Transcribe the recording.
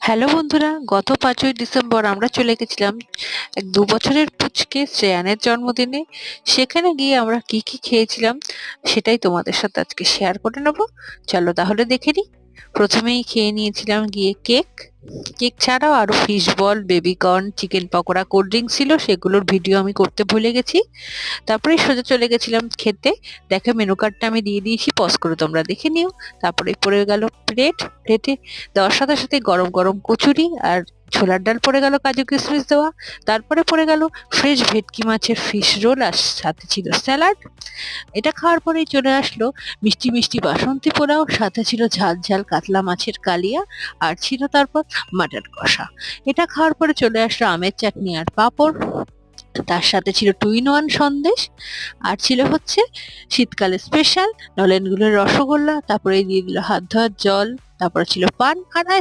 Hello বন্ধুরা, গত ৫ই ডিসেম্বর আমরা চলে গেছিলাম এক ২ বছরের পুচকে শ্রেয়ানের জন্মদিনে। সেখানে গিয়ে আমরা কি কি খেয়েছিলাম সেটাই তোমাদের সাথে আজকে শেয়ার করে নেব। চলো তাহলে দেখে নিই। প্রথমেই খেয়ে নিয়েছিলাম গিয়ে কেক। কেক ছাড়াও আরো fish ball, baby corn, chicken pakora, cold drink ছিল, সেগুলোর ভিডিও আমি করতে ভুলে গেছি। তারপরে সোজা চলে গেছিলাম খেতে। দেখো মেনু কার্ডটা আমি দিয়ে দিয়েছি, পজ করে তোমরা দেখে নিও। তারপরে পড়ে গেল প্লেটে দেওয়ার সাথে সাথে গরম গরম কচুরি আর ছোলার ডাল পড়ে গেল, কাজু কিশমিশ দেওয়া। তারপরে পড়ে গেল ফ্রেশ ভেটকি মাছের ফিশ রোল, আর সাথে ছিল স্যালাড। এটা খাওয়ার পরেই চলে আসলো মিষ্টি মিষ্টি বাসন্তী পোলাও, সাথে ছিল ঝাল ঝাল কাতলা মাছের কালিয়া, আর ছিল তারপর মাটন কষা। এটা খাওয়ার পরে চলে আসলো আমের চাটনি আর পাঁপড়। তার সাথে ছিল টু ইন ওয়ান সন্দেশ, আর ছিল হচ্ছে শীতকালে স্পেশাল নলেন গুড়ের রসগোল্লা। তারপরে দিয়ে দিল হাত ধোয়ার জল, তারপরে ছিল পান আর